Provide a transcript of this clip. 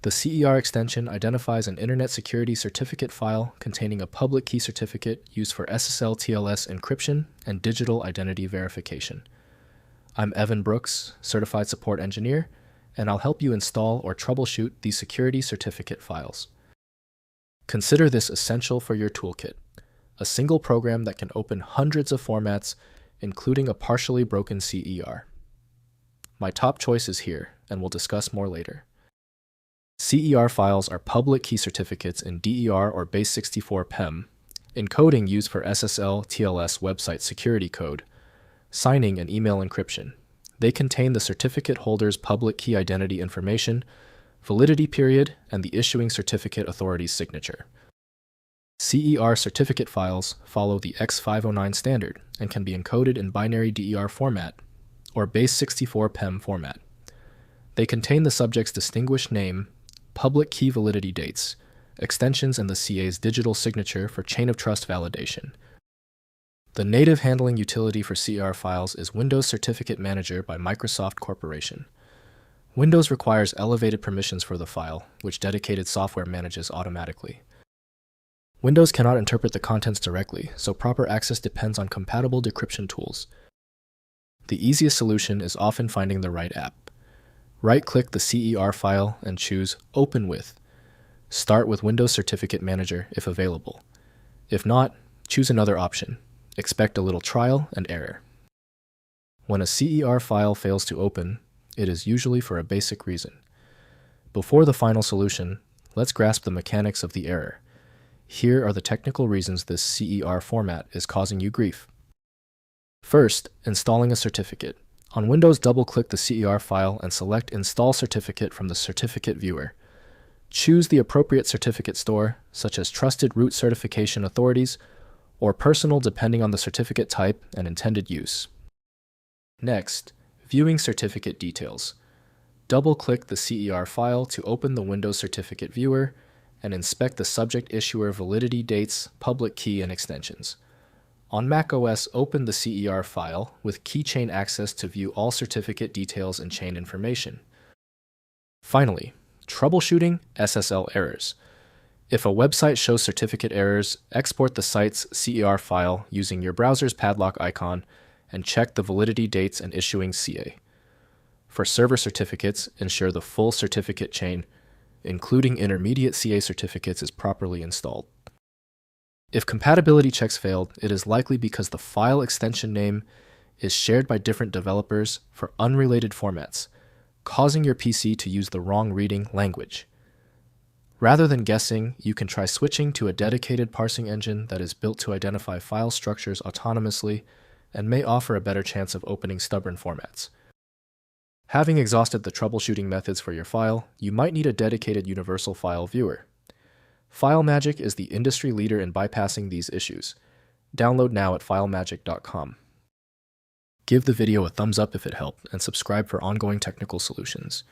The CER extension identifies an Internet Security Certificate file containing a public key certificate used for SSL TLS encryption and digital identity verification. I'm Evan Brooks, Certified Support Engineer, and I'll help you install or troubleshoot these security certificate files. Consider this essential for your toolkit, a single program that can open hundreds of formats, including a partially broken CER. My top choice is here, and we'll discuss more later. CER files are public key certificates in DER or Base64 PEM, encoding used for SSL TLS website security code, signing and email encryption. They contain the certificate holder's public key identity information, validity period, and the issuing certificate authority's signature. CER certificate files follow the X509 standard and can be encoded in binary DER format or Base64 PEM format. They contain the subject's distinguished name, public key validity dates, extensions, and the CA's digital signature for chain of trust validation. The native handling utility for CER files is Windows Certificate Manager by Microsoft Corporation. Windows requires elevated permissions for the file, which dedicated software manages automatically. Windows cannot interpret the contents directly, so proper access depends on compatible decryption tools. The easiest solution is often finding the right app. Right-click the CER file and choose Open With. Start with Windows Certificate Manager if available. If not, choose another option. Expect a little trial and error. When a CER file fails to open, it is usually for a basic reason. Before the final solution, let's grasp the mechanics of the error. Here are the technical reasons this CER format is causing you grief. First, installing a certificate. On Windows, double-click the CER file and select Install Certificate from the Certificate Viewer. Choose the appropriate certificate store, such as Trusted Root Certification Authorities, or Personal depending on the certificate type and intended use. Next, viewing certificate details. Double-click the CER file to open the Windows Certificate Viewer and inspect the subject issuer validity dates, public key, and extensions. On macOS, open the CER file with keychain access to view all certificate details and chain information. Finally, troubleshooting SSL errors. If a website shows certificate errors, export the site's CER file using your browser's padlock icon and check the validity dates and issuing CA. For server certificates, ensure the full certificate chain, including intermediate CA certificates, is properly installed. If compatibility checks failed, it is likely because the file extension name is shared by different developers for unrelated formats, causing your PC to use the wrong reading language. Rather than guessing, you can try switching to a dedicated parsing engine that is built to identify file structures autonomously and may offer a better chance of opening stubborn formats. Having exhausted the troubleshooting methods for your file, you might need a dedicated universal file viewer. FileMagick is the industry leader in bypassing these issues. Download now at filemagick.com. Give the video a thumbs up if it helped, and subscribe for ongoing technical solutions.